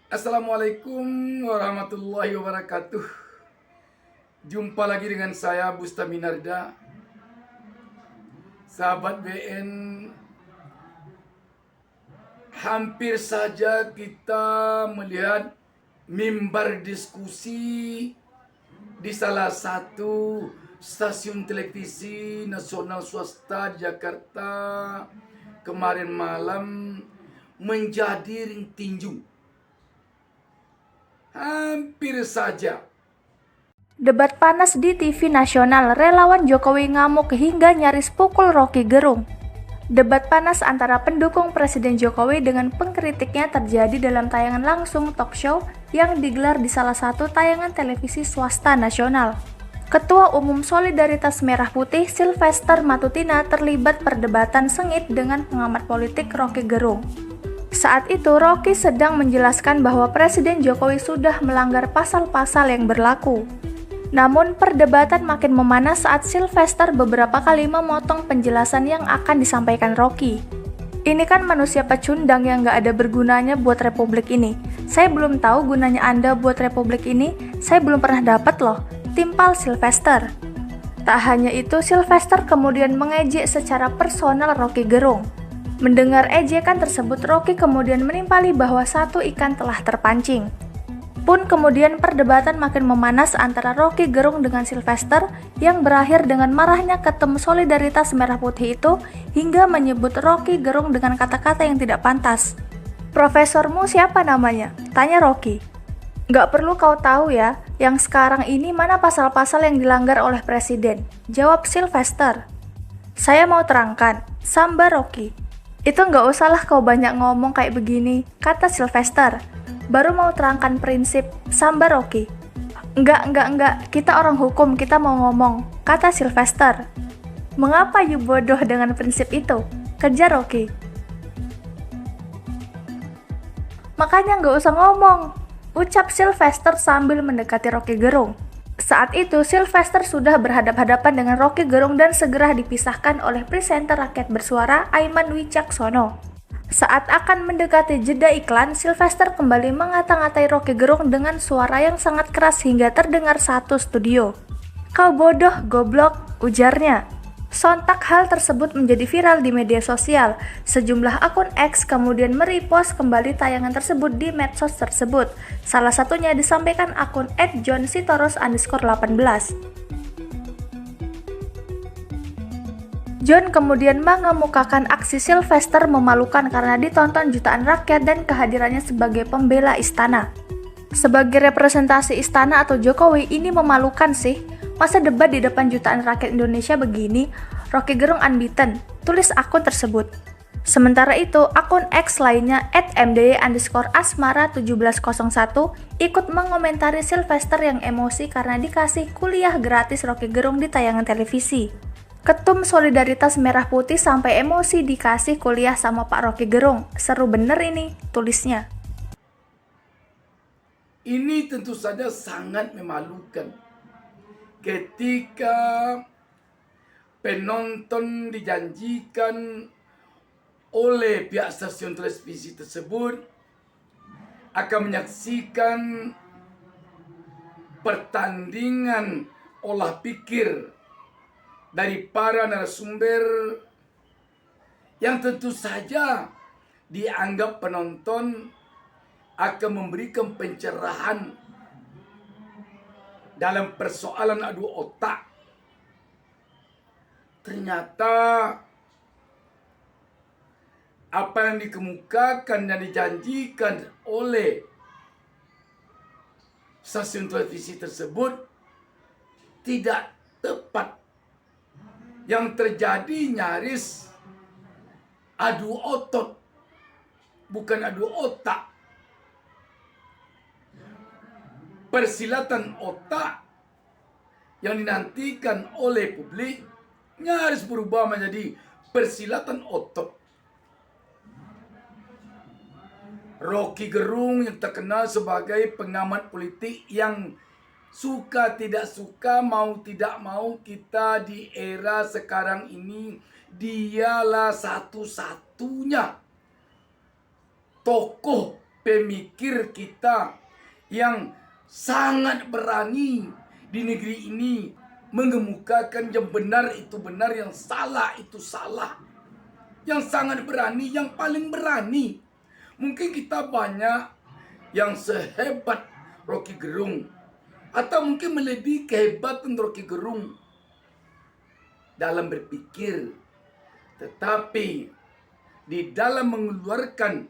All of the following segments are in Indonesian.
Assalamualaikum warahmatullahi wabarakatuh. Jumpa lagi dengan saya Busta Minarda. Sahabat BN, hampir saja kita melihat mimbar diskusi di salah satu stasiun televisi nasional swasta di Jakarta kemarin malam menjadi ring tinju. Hampir saja. Debat panas di TV nasional, relawan Jokowi ngamuk hingga nyaris pukul Rocky Gerung. Debat panas antara pendukung Presiden Jokowi dengan pengkritiknya terjadi dalam tayangan langsung talk show yang digelar di salah satu tayangan televisi swasta nasional. Ketua Umum Solidaritas Merah Putih Sylvester Matutina terlibat perdebatan sengit dengan pengamat politik Rocky Gerung. Saat itu, Rocky sedang menjelaskan bahwa Presiden Jokowi sudah melanggar pasal-pasal yang berlaku. Namun, perdebatan makin memanas saat Sylvester beberapa kali memotong penjelasan yang akan disampaikan Rocky. Ini kan manusia pecundang yang gak ada bergunanya buat republik ini. Saya belum tahu gunanya Anda buat republik ini, saya belum pernah dapat loh, timpal Sylvester. Tak hanya itu, Sylvester kemudian mengejek secara personal Rocky Gerung. Mendengar ejekan tersebut, Rocky kemudian menimpali bahwa satu ikan telah terpancing. Pun kemudian perdebatan makin memanas antara Rocky Gerung dengan Sylvester yang berakhir dengan marahnya ketum Solidaritas Merah Putih itu hingga menyebut Rocky Gerung dengan kata-kata yang tidak pantas. Profesormu siapa namanya? Tanya Rocky. Gak perlu kau tahu ya, yang sekarang ini mana pasal-pasal yang dilanggar oleh Presiden? Jawab Sylvester. Saya mau terangkan, sambar Rocky. Itu gak usahlah kau banyak ngomong kayak begini, kata Sylvester. Baru mau terangkan prinsip, sambar Rocky. Enggak, kita orang hukum, kita mau ngomong, kata Sylvester. Mengapa you bodoh dengan prinsip itu? Kejar Rocky. Makanya nggak usah ngomong, ucap Sylvester sambil mendekati Rocky Gerung. Saat itu, Sylvester sudah berhadap-hadapan dengan Rocky Gerung dan segera dipisahkan oleh presenter rakyat bersuara Aiman Wicaksono. Saat akan mendekati jeda iklan, Sylvester kembali ngata-ngatai Rocky Gerung dengan suara yang sangat keras hingga terdengar satu studio. Kau bodoh, goblok, ujarnya. Sontak hal tersebut menjadi viral di media sosial. Sejumlah akun X kemudian merepost kembali tayangan tersebut di medsos tersebut. Salah satunya disampaikan akun @johnsitoros_18. John kemudian mengemukakan aksi Sylvester memalukan karena ditonton jutaan rakyat dan kehadirannya sebagai pembela istana. Sebagai representasi istana atau Jokowi, ini memalukan sih. Masa debat di depan jutaan rakyat Indonesia begini? Rocky Gerung unbeaten, tulis akun tersebut. Sementara itu, akun X lainnya @mdy_asmara1701 ikut mengomentari Sylvester yang emosi karena dikasih kuliah gratis Rocky Gerung di tayangan televisi. Ketum Solidaritas Merah Putih sampai emosi dikasih kuliah sama Pak Rocky Gerung. Seru bener ini, tulisnya. Ini tentu saja sangat memalukan ketika penonton dijanjikan oleh pihak stasiun televisi tersebut akan menyaksikan pertandingan olah pikir dari para narasumber yang tentu saja dianggap penonton akan memberikan pencerahan dalam persoalan adu otak. Ternyata apa yang dikemukakan dan dijanjikan oleh stasiun televisi tersebut tidak tepat. Yang terjadi nyaris adu otot, bukan adu otak. Persilatan otak yang dinantikan oleh publik nyaris berubah menjadi persilatan otot. Rocky Gerung yang terkenal sebagai pengamat politik yang suka tidak suka, mau tidak mau kita di era sekarang ini, dialah satu-satunya tokoh pemikir kita yang sangat berani di negeri ini mengemukakan yang benar itu benar, yang salah itu salah. Yang sangat berani, yang paling berani. Mungkin kita banyak yang sehebat Rocky Gerung, atau mungkin melebihi kehebatan Rocky Gerung dalam berpikir. Tetapi di dalam mengeluarkan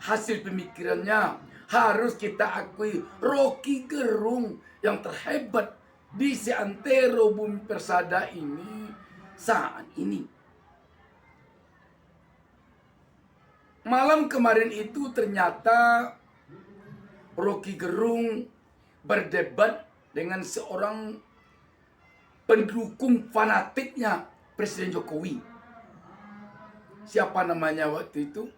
hasil pemikirannya, harus kita akui Rocky Gerung yang terhebat di seantero bumi persada ini saat ini. Malam kemarin itu ternyata Rocky Gerung berdebat dengan seorang pendukung fanatiknya Presiden Jokowi. Siapa namanya waktu itu?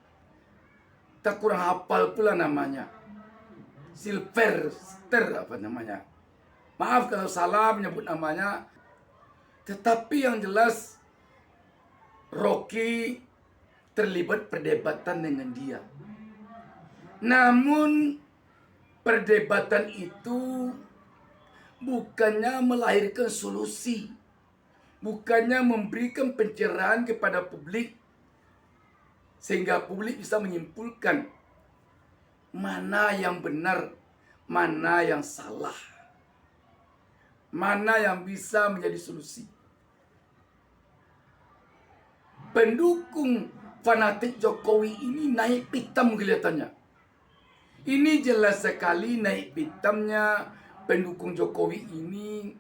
Tak kurang hafal pula namanya. Sylvester apa namanya. Maaf kalau salah menyebut namanya. Tetapi yang jelas Rocky terlibat perdebatan dengan dia. Namun perdebatan itu bukannya melahirkan solusi, bukannya memberikan pencerahan kepada publik sehingga publik bisa menyimpulkan mana yang benar, mana yang salah, mana yang bisa menjadi solusi. Pendukung fanatik Jokowi ini naik pitam kelihatannya. Ini jelas sekali naik pitamnya pendukung Jokowi ini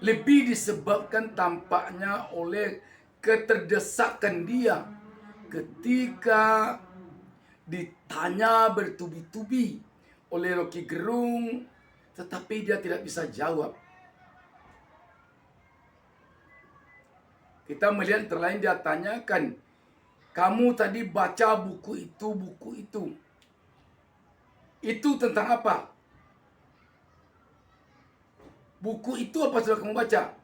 lebih disebabkan tampaknya oleh keterdesakan dia ketika ditanya bertubi-tubi oleh Rocky Gerung, tetapi dia tidak bisa jawab. Kita melihat terlain dia tanyakan, kamu tadi baca buku itu. Itu tentang apa? Buku itu apa sudah kamu baca?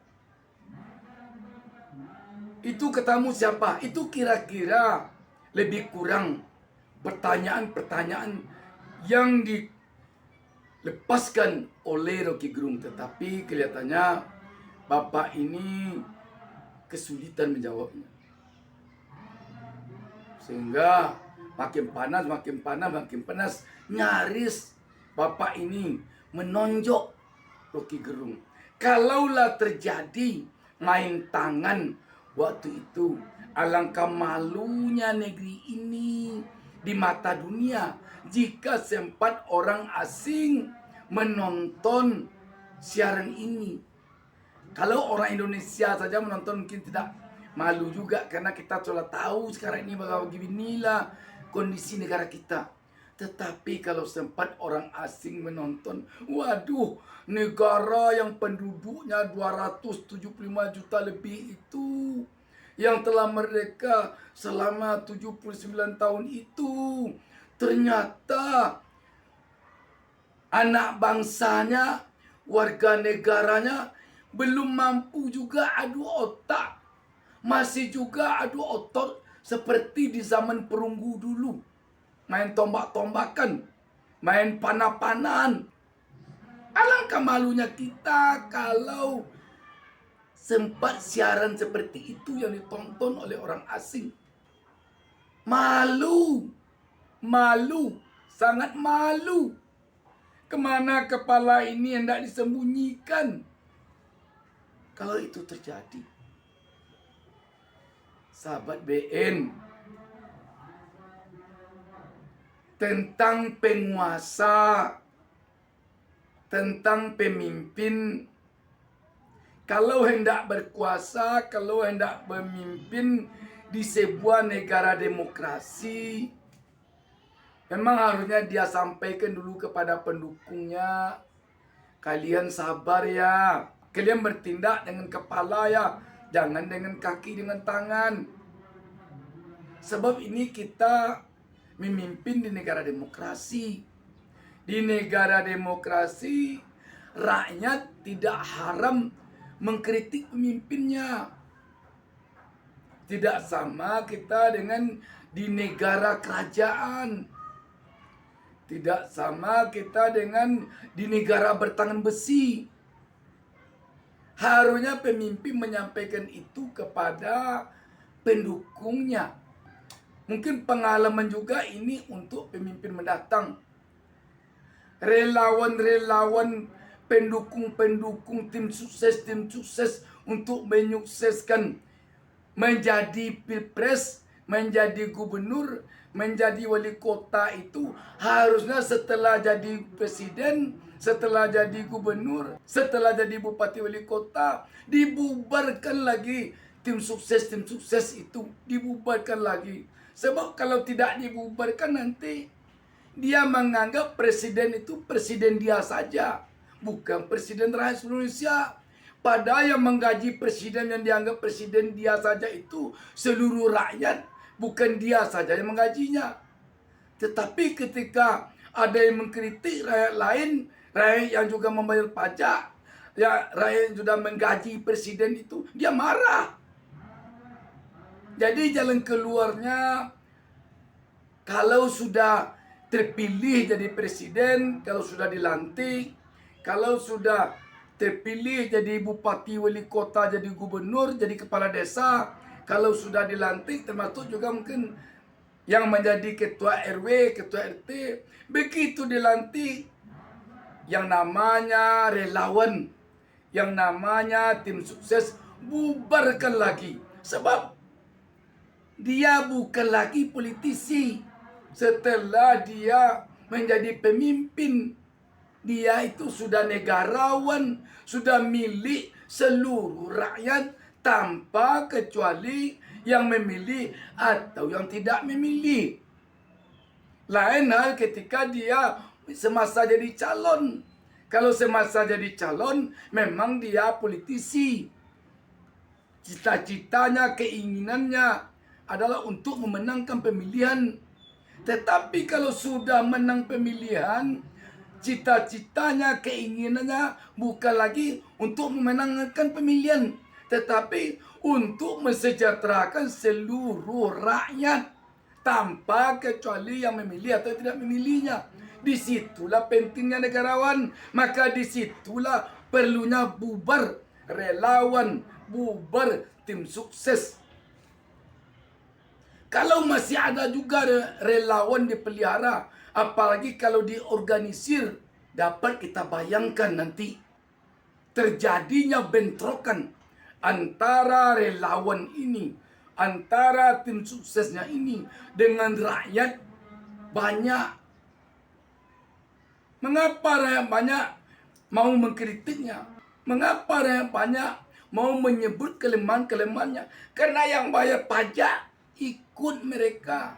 Itu katamu siapa? Itu kira-kira lebih kurang pertanyaan-pertanyaan yang dilepaskan oleh Rocky Gerung. Tetapi kelihatannya Bapak ini kesulitan menjawabnya. Sehingga makin panas. Nyaris Bapak ini menonjok Rocky Gerung. Kalaulah terjadi main tangan waktu itu, alangkah malunya negeri ini di mata dunia jika sempat orang asing menonton siaran ini. Kalau orang Indonesia saja menonton mungkin tidak malu juga, karena kita sudah tahu sekarang ini beginilah kondisi negara kita. Tetapi kalau sempat orang asing menonton, waduh, negara yang penduduknya 275 juta lebih itu, yang telah merdeka selama 79 tahun itu, ternyata anak bangsanya, warga negaranya belum mampu juga adu otak, masih juga adu otot seperti di zaman perunggu dulu. Main tombak-tombakan, main panah-panahan. Alangkah malunya kita kalau sempat siaran seperti itu yang ditonton oleh orang asing. Malu, sangat malu. Kemana kepala ini hendak disembunyikan kalau itu terjadi? Sahabat BN, tentang penguasa, tentang pemimpin, kalau hendak berkuasa, kalau hendak memimpin di sebuah negara demokrasi, memang harusnya dia sampaikan dulu kepada pendukungnya, kalian sabar ya, kalian bertindak dengan kepala ya, jangan dengan kaki, dengan tangan. Sebab ini kita memimpin di negara demokrasi. Di negara demokrasi, rakyat tidak haram mengkritik pemimpinnya. Tidak sama kita dengan di negara kerajaan. Tidak sama kita dengan di negara bertangan besi. Harusnya pemimpin menyampaikan itu kepada pendukungnya. Mungkin pengalaman juga ini untuk pemimpin mendatang. Relawan-relawan, pendukung-pendukung tim sukses untuk menyukseskan menjadi pilpres, menjadi gubernur, menjadi wali kota itu harusnya setelah jadi presiden, setelah jadi gubernur, setelah jadi bupati wali kota, dibubarkan lagi tim sukses itu, dibubarkan lagi. Sebab kalau tidak dibubarkan nanti dia menganggap presiden itu presiden dia saja, bukan presiden rakyat Indonesia. Padahal yang menggaji presiden yang dianggap presiden dia saja itu seluruh rakyat, bukan dia saja yang menggajinya. Tetapi ketika ada yang mengkritik rakyat lain, rakyat yang juga membayar pajak, ya rakyat yang sudah menggaji presiden itu, dia marah. Jadi jalan keluarnya, kalau sudah terpilih jadi presiden, kalau sudah dilantik, kalau sudah terpilih jadi bupati, wali kota, jadi gubernur, jadi kepala desa, kalau sudah dilantik, termasuk juga mungkin yang menjadi ketua RW, ketua RT, begitu dilantik, yang namanya relawan, yang namanya tim sukses, bubarkan lagi. Sebab dia bukan lagi politisi. Setelah dia menjadi pemimpin, dia itu sudah negarawan, sudah milik seluruh rakyat tanpa kecuali yang memilih atau yang tidak memilih. Lain hal ketika dia semasa jadi calon. Kalau semasa jadi calon, memang dia politisi. Cita-citanya, keinginannya adalah untuk memenangkan pemilihan. Tetapi kalau sudah menang pemilihan, cita-citanya, keinginannya bukan lagi untuk memenangkan pemilihan, tetapi untuk mesejahterakan seluruh rakyat tanpa kecuali yang memilih atau tidak memilihnya. Disitulah pentingnya negarawan, maka disitulah perlunya bubar relawan, bubar tim sukses. Kalau masih ada juga relawan dipelihara, apalagi kalau diorganisir, dapat kita bayangkan nanti terjadinya bentrokan antara relawan ini, antara tim suksesnya ini dengan rakyat banyak. Mengapa rakyat banyak mau mengkritiknya? Mengapa rakyat banyak mau menyebut kelemahan-kelemahannya? Karena yang bayar pajak ikut mereka.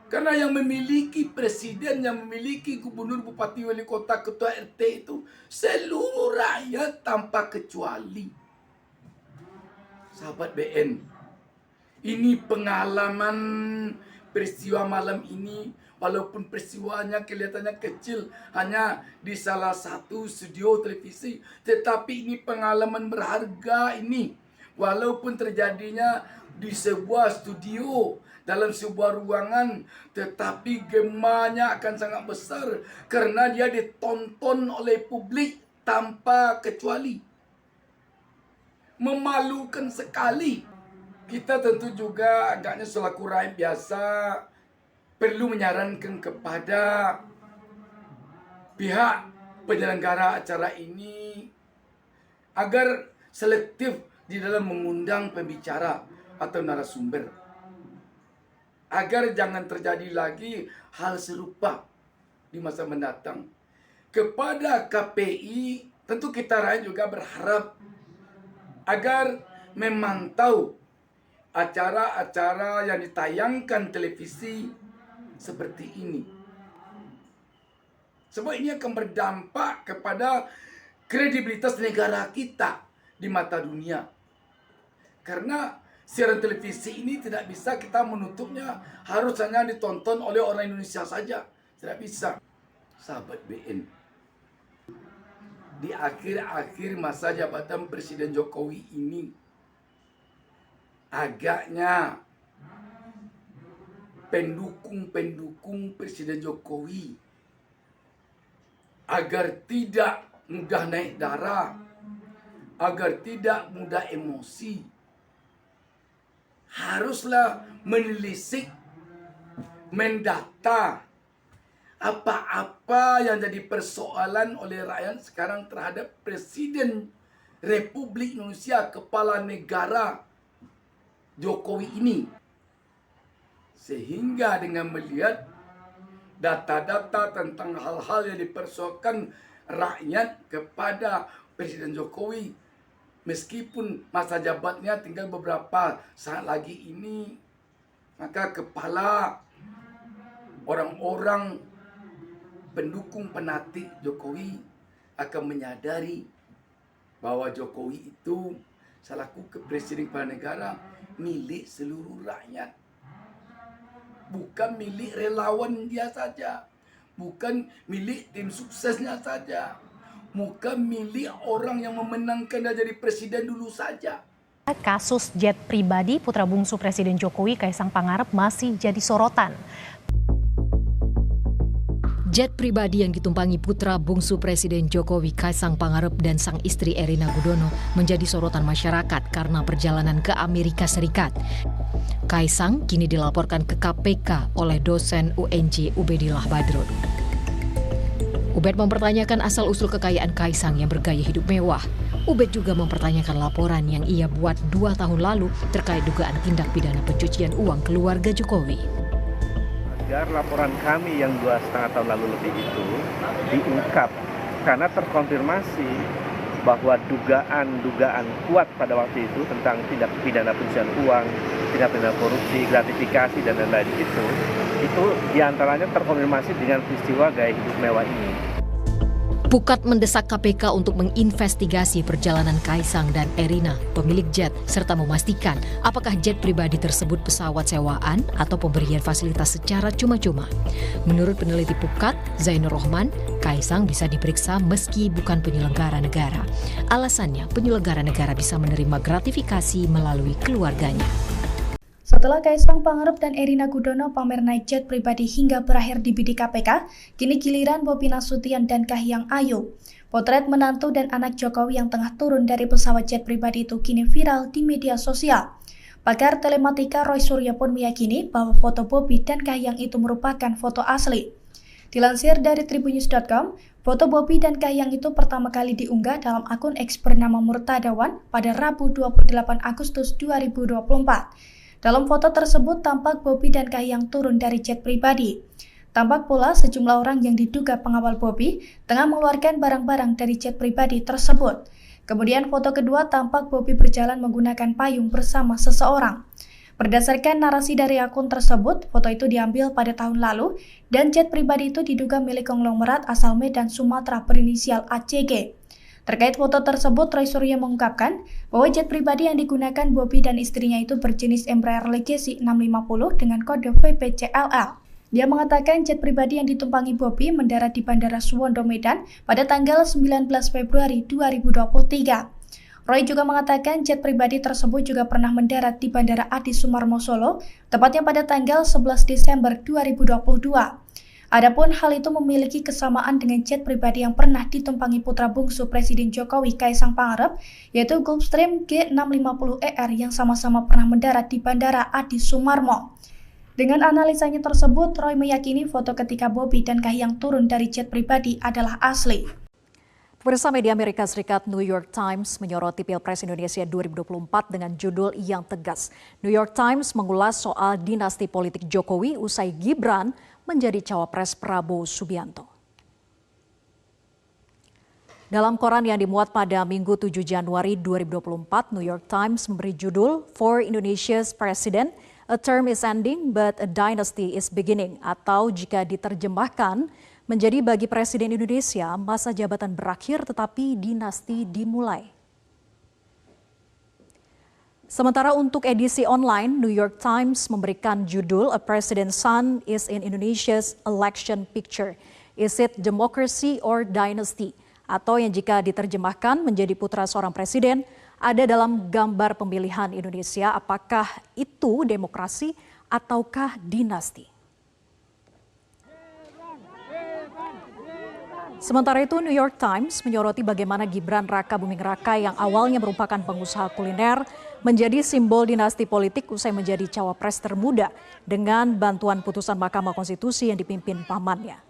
Karena yang memiliki presiden, yang memiliki gubernur, bupati, wali kota, ketua RT itu seluruh rakyat tanpa kecuali. Sahabat BN, ini pengalaman peristiwa malam ini, walaupun peristiwanya kelihatannya kecil, hanya di salah satu studio televisi, tetapi ini pengalaman berharga ini. Walaupun terjadinya di sebuah studio, dalam sebuah ruangan, tetapi gemanya akan sangat besar karena dia ditonton oleh publik tanpa kecuali. Memalukan sekali. Kita tentu juga agaknya selaku rakyat biasa perlu menyarankan kepada pihak penyelenggara acara ini agar selektif di dalam mengundang pembicara atau narasumber, agar jangan terjadi lagi hal serupa di masa mendatang. Kepada KPI, tentu kita rakyat juga berharap agar memantau acara-acara yang ditayangkan televisi seperti ini. Sebab ini akan berdampak kepada kredibilitas negara kita di mata dunia. Karena siaran televisi ini tidak bisa kita menutupnya harus hanya ditonton oleh orang Indonesia saja. Tidak bisa. Sahabat BN, di akhir-akhir masa jabatan Presiden Jokowi ini, agaknya pendukung-pendukung Presiden Jokowi agar tidak mudah naik darah, agar tidak mudah emosi. Haruslah menelisik, mendata apa-apa yang jadi persoalan oleh rakyat sekarang terhadap Presiden Republik Indonesia, kepala negara Jokowi ini. Sehingga dengan melihat data-data tentang hal-hal yang dipersoalkan rakyat kepada Presiden Jokowi, meskipun masa jabatannya tinggal beberapa saat lagi ini, maka kepala orang-orang pendukung penatik Jokowi akan menyadari bahwa Jokowi itu selaku Presiden kepala negara milik seluruh rakyat. Bukan milik relawan dia saja, bukan milik tim suksesnya saja, bukan milik orang yang memenangkan dia jadi presiden dulu saja. Kasus jet pribadi putra bungsu Presiden Jokowi Kaisang Pangarep masih jadi sorotan. Jet pribadi yang ditumpangi putra bungsu Presiden Jokowi Kaisang Pangarep dan sang istri Erina Gudono menjadi sorotan masyarakat karena perjalanan ke Amerika Serikat. Kaisang kini dilaporkan ke KPK oleh dosen UNJ Ubedillah Badrun. Ubed mempertanyakan asal-usul kekayaan Kaisang yang bergaya hidup mewah. Ubed juga mempertanyakan laporan yang ia buat 2 tahun lalu terkait dugaan tindak pidana pencucian uang keluarga Jokowi. Agar laporan kami yang 2,5 tahun lalu lebih itu diungkap karena terkonfirmasi bahwa dugaan kuat pada waktu itu tentang tindak pidana pencucian uang, tindak pidana korupsi, gratifikasi dan lain-lain itu diantaranya terkonfirmasi dengan peristiwa gaya hidup mewah ini. Pukat mendesak KPK untuk menginvestigasi perjalanan Kaisang dan Erina, pemilik jet, serta memastikan apakah jet pribadi tersebut pesawat sewaan atau pemberian fasilitas secara cuma-cuma. Menurut peneliti Pukat, Zainur Rohman, Kaisang bisa diperiksa meski bukan penyelenggara negara. Alasannya, penyelenggara negara bisa menerima gratifikasi melalui keluarganya. Setelah Kaisang Pangarep dan Erina Gudono pamer naik jet pribadi hingga berakhir di bidik KPK, kini giliran Bobi Nasution dan Kahiyang Ayu. Potret menantu dan anak Jokowi yang tengah turun dari pesawat jet pribadi itu kini viral di media sosial. Pakar telematika Roy Suryo pun meyakini bahwa foto Bobi dan Kahiyang itu merupakan foto asli. Dilansir dari tribunnews.com, foto Bobi dan Kahiyang itu pertama kali diunggah dalam akun X bernama Murtadawan pada Rabu 28 Agustus 2024. Dalam foto tersebut tampak Bobi dan Kahiyang turun dari jet pribadi. Tampak pula sejumlah orang yang diduga pengawal Bobi tengah mengeluarkan barang-barang dari jet pribadi tersebut. Kemudian foto kedua tampak Bobi berjalan menggunakan payung bersama seseorang. Berdasarkan narasi dari akun tersebut, foto itu diambil pada tahun lalu dan jet pribadi itu diduga milik konglomerat asal Medan, Sumatera berinisial ACG. Terkait foto tersebut, Roy Suryo mengungkapkan bahwa jet pribadi yang digunakan Bobi dan istrinya itu berjenis Embraer Legacy 650 dengan kode VPCLL. Dia mengatakan jet pribadi yang ditumpangi Bobi mendarat di Bandara Suwondo Medan pada tanggal 19 Februari 2023. Roy juga mengatakan jet pribadi tersebut juga pernah mendarat di Bandara Adi Sumarmo Solo, tepatnya pada tanggal 11 Desember 2022. Adapun hal itu memiliki kesamaan dengan jet pribadi yang pernah ditumpangi putra bungsu Presiden Jokowi Kaisang Pangarep, yaitu Gulfstream G650ER yang sama-sama pernah mendarat di Bandara Adi Sumarmo. Dengan analisanya tersebut, Roy meyakini foto ketika Bobi dan Kahiyang turun dari jet pribadi adalah asli. Pemirsa, media Amerika Serikat New York Times menyoroti Pilpres Indonesia 2024 dengan judul yang tegas. New York Times mengulas soal dinasti politik Jokowi usai Gibran menjadi cawapres Prabowo Subianto. Dalam koran yang dimuat pada Minggu 7 Januari 2024, New York Times memberi judul For Indonesia's President, a term is ending but a dynasty is beginning, atau jika diterjemahkan menjadi bagi Presiden Indonesia masa jabatan berakhir tetapi dinasti dimulai. Sementara untuk edisi online, New York Times memberikan judul A President's Son is in Indonesia's Election Picture. Is it democracy or dynasty? Atau yang jika diterjemahkan menjadi putra seorang presiden, ada dalam gambar pemilihan Indonesia, apakah itu demokrasi ataukah dinasti? Sementara itu, New York Times menyoroti bagaimana Gibran Raka Buming Raka yang awalnya merupakan pengusaha kuliner menjadi simbol dinasti politik usai menjadi cawapres termuda dengan bantuan putusan Mahkamah Konstitusi yang dipimpin pamannya.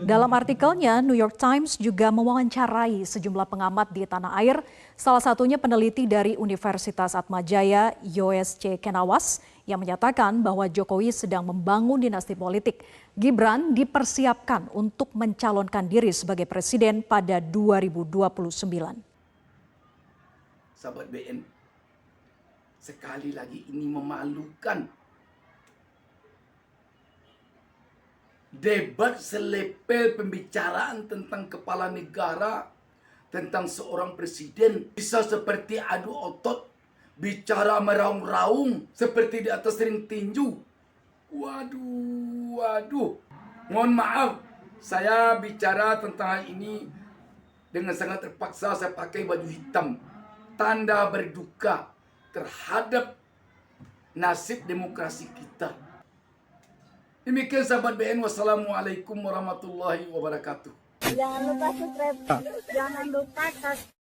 Dalam artikelnya, New York Times juga mewawancarai sejumlah pengamat di tanah air, salah satunya peneliti dari Universitas Atmajaya, Yoes C. Kenawas, yang menyatakan bahwa Jokowi sedang membangun dinasti politik. Gibran dipersiapkan untuk mencalonkan diri sebagai presiden pada 2029. Sahabat BN, sekali lagi ini memalukan. Debat selepel pembicaraan tentang kepala negara, tentang seorang presiden bisa seperti adu otot, bicara meraung-raung seperti di atas ring tinju. Waduh. Mohon maaf, saya bicara tentang hal ini dengan sangat terpaksa. Saya pakai baju hitam, tanda berduka terhadap nasib demokrasi kita. Demikian sahabat BN, wassalamualaikum warahmatullahi wabarakatuh. Jangan lupa subscribe, jangan lupa